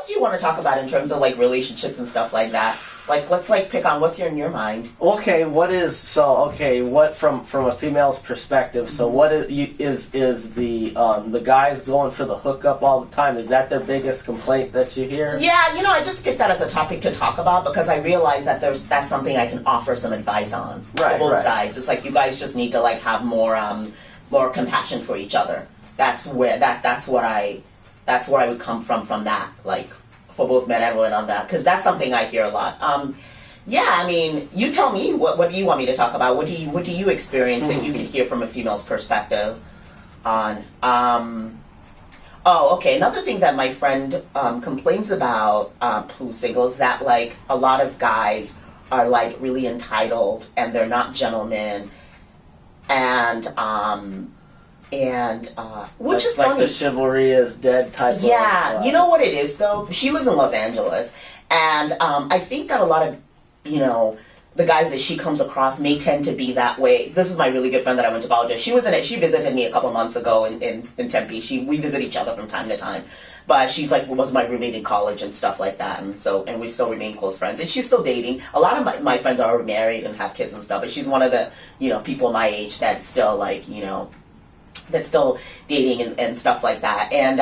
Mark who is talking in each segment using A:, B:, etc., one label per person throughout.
A: else do you want to talk about in terms of like relationships and stuff like that? Like, let's like pick on what's in your mind.
B: Okay, what from a female's perspective? So what is the guys going for the hookup all the time? Is that their biggest complaint that you hear?
A: Yeah, I just picked that as a topic to talk about because I realize that that's something I can offer some advice on for both sides. It's like you guys just need to like have more compassion for each other. That's where I would come from that, like, for both men and women on that, because that's something I hear a lot. Yeah, I mean, you tell me, what do you want me to talk about? What do you experience that you can hear from a female's perspective on? Oh, okay, another thing that my friend complains about, who's single, is that, like, a lot of guys are, like, really entitled, and they're not gentlemen, and which is
B: like
A: funny.
B: The chivalry is dead type.
A: Yeah, you know what it is though? She lives in Los Angeles, and I think that a lot of, the guys that she comes across may tend to be that way. This is my really good friend that I went to college with. She visited me a couple months ago in Tempe. We visit each other from time to time. But she's like, was my roommate in college and stuff like that, and we still remain close friends. And she's still dating. A lot of my friends are married and have kids and stuff, but she's one of the, people my age that's still like, that's still dating and stuff like that. And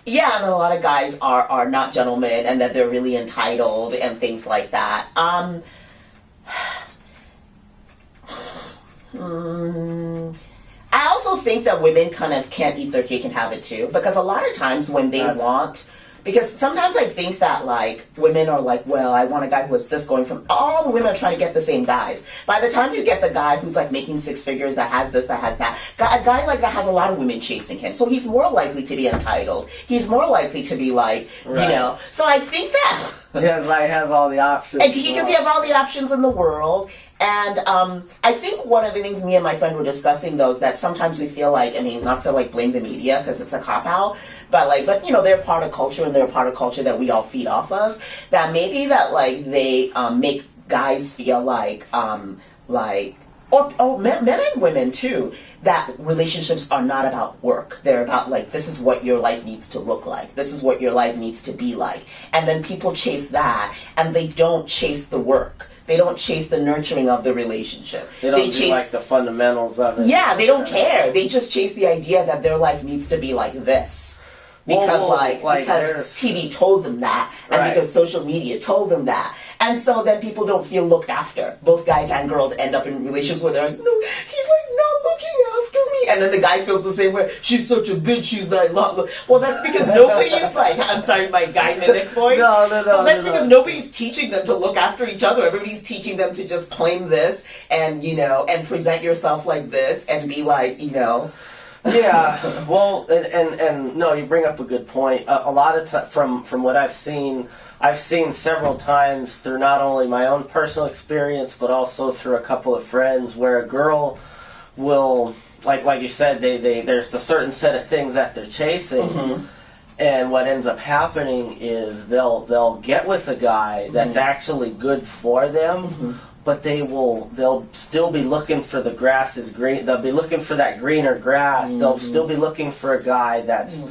A: yeah, and then a lot of guys are not gentlemen and that they're really entitled and things like that. I also think that women kind of can't eat their cake and have it too, because a lot of times when they because sometimes I think that, like, women are like, well, I want a guy who has this going from, all the women are trying to get the same guys. By the time you get the guy who's, like, making six figures, that has this, that has that, a guy like that has a lot of women chasing him. So he's more likely to be entitled. He's more likely to be, like, So I think that...
B: Yeah, like, has all the options.
A: Because he has all the options in the world. And I think one of the things me and my friend were discussing, though, is that sometimes we feel like, I mean, not to, like, blame the media, because it's a cop-out, but they're part of culture, and they're a part of culture that we all feed off of, that maybe that, like, they make guys feel like, men and women, too, that relationships are not about work. They're about, like, this is what your life needs to look like. This is what your life needs to be like. And then people chase that, and they don't chase the work. They don't chase the nurturing of the relationship.
B: They don't do, like, the fundamentals of it.
A: Yeah, they don't care. They just chase the idea that their life needs to be like this. Because, because TV told them that, and because social media told them that. And so then people don't feel looked after. Both guys and girls end up in relationships where they're like, no, he's like not looking after me. And then the guy feels the same way. She's such a bitch, she's like not well, that's because nobody is like, I'm sorry, my guy mimic voice.
B: No.
A: But that's because nobody's teaching them to look after each other. Everybody's teaching them to just claim this and, and present yourself like this and be like,
B: Yeah, well, and no, you bring up a good point. A lot of from what I've seen several times through not only my own personal experience, but also through a couple of friends, where a girl will, like you said, there's a certain set of things that they're chasing, and what ends up happening is they'll get with a guy that's actually good for them. But they'll still be looking for the grass is green. They'll be looking for that greener grass. They'll still be looking for a guy that's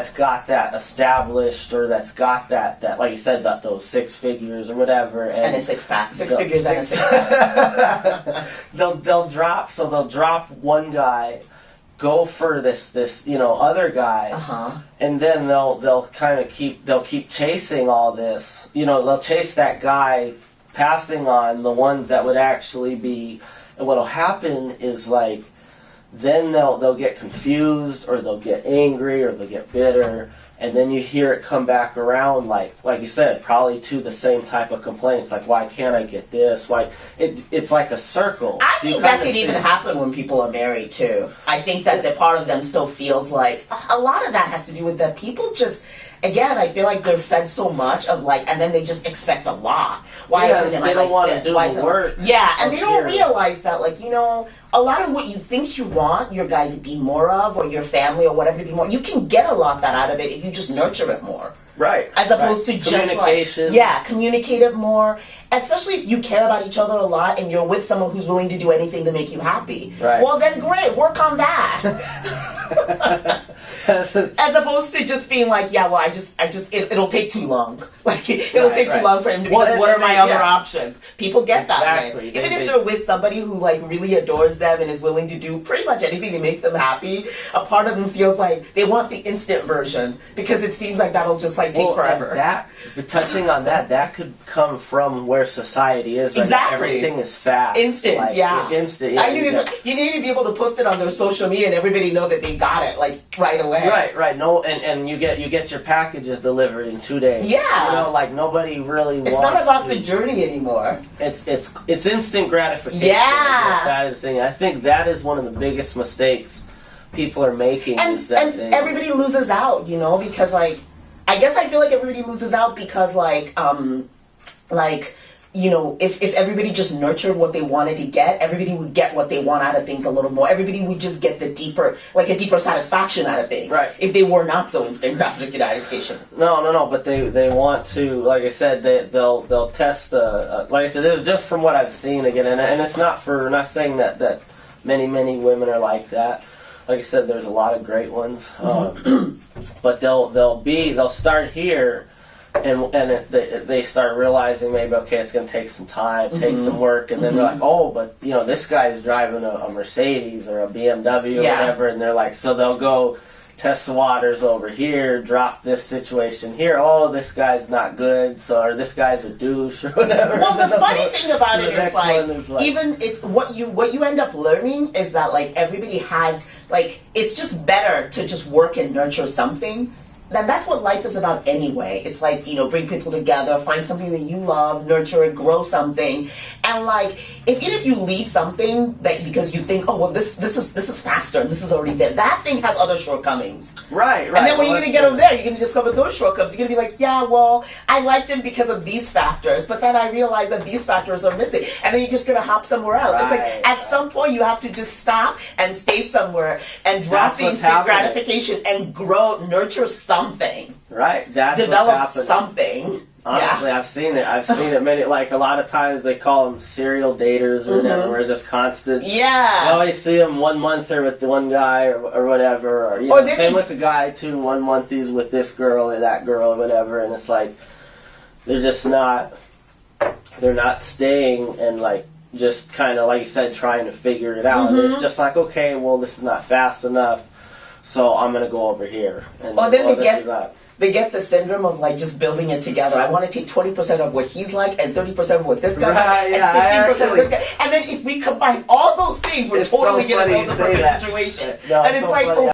B: got that established, or that's got that like you said, those six figures or whatever,
A: and a six pack, six figures and a six pack.
B: they'll drop one guy, go for this other guy, and then they'll keep chasing all this. They'll chase that guy, passing on the ones that would actually be, and what'll happen is, like, then they'll get confused, or they'll get angry, or they'll get bitter, and then you hear it come back around, like you said, probably to the same type of complaints, like, why can't I get this? Why it's like a circle.
A: I think that could even happen when people are married too. I think that the part of them still feels like, a lot of that has to do with that people just, again, I feel like they're fed so much of, like, and then they just expect a lot. Why isn't it
B: they don't want to do
A: the
B: work?
A: Yeah, and they don't realize that, like, a lot of what you think you want your guy to be more of, or your family or whatever to be more, you can get a lot that out of it if you just nurture it more.
B: Right.
A: As opposed to just
B: communication.
A: Communicate it more. Especially if you care about each other a lot and you're with someone who's willing to do anything to make you happy.
B: Right.
A: Well, then great, work on that. As opposed to just being like, yeah, well, it'll take too long. Like, it'll take too long for him to, because what are my other options? People get that way. Even if they're with somebody who, like, really adores them and is willing to do pretty much anything to make them happy, a part of them feels like they want the instant version, because it seems like that'll just, like, take forever.
B: Touching on that could come from where society is right
A: exactly.
B: now. Everything is fast.
A: Instant,
B: like,
A: yeah.
B: Instant, yeah.
A: You need to be able to post it on their social media and everybody know that they got it, like, right away.
B: Right. No, and you get your packages delivered in 2 days.
A: Yeah.
B: You know, like, nobody really wants
A: It's not about the journey anymore.
B: It's instant gratification.
A: Yeah.
B: That is the thing. I think that is one of the biggest mistakes people are making.
A: And everybody loses out, you know, because, like, I guess I feel like everybody loses out because, like, you know, if everybody just nurtured what they wanted to get, everybody would get what they want out of things a little more. Everybody would just get a deeper satisfaction out of things.
B: Right.
A: If they were not so instant gratification.
B: No, but they want to, like I said, they'll test, like I said, this is just from what I've seen again, and it's not saying that many women are like that. Like I said, there's a lot of great ones, but they'll start here, and they start realizing maybe, okay, it's going to take some time, take some work, and then they're like, oh, but you know, this guy's driving a Mercedes or a BMW or whatever, and they're like, so they'll go test the waters over here, drop this situation here. Oh, this guy's not good, or this guy's a douche or whatever.
A: Well, the funny thing about it is like, even it's what you end up learning is that, like, everybody has, like, it's just better to just work and nurture something. Then that's what life is about anyway. It's like, you know, bring people together, find something that you love, nurture it, grow something, and like, even if you leave something that because you think, oh well, this is faster and this is already there, that thing has other shortcomings.
B: Right.
A: And then when you're gonna get over there, you're gonna discover those shortcomings. You're gonna be like, yeah, well, I liked him because of these factors, but then I realized that these factors are missing, and then you're just gonna hop somewhere else. It's like at some point you have to just stop and stay somewhere and drop the instant gratification and grow, nurture something.
B: Right. That's
A: develop something.
B: Honestly, I've seen it many, like, a lot of times they call them serial daters or whatever, where it's just constant.
A: Yeah.
B: You always see them 1 monther with the one guy or whatever, or, you know, same with the guy too, 1 month he's with this girl or that girl or whatever, and it's like, they're not staying and, like, just kind of, like you said, trying to figure it out. And it's just like, okay, well, this is not fast enough, so I'm going to go over here. And
A: then they get the syndrome of, like, just building it together. I want to take 20% of what he's like and 30% of what this guy's like and 15% of this guy. And then if we combine all those things, we're totally going to build a perfect situation.
B: No,
A: and it's like,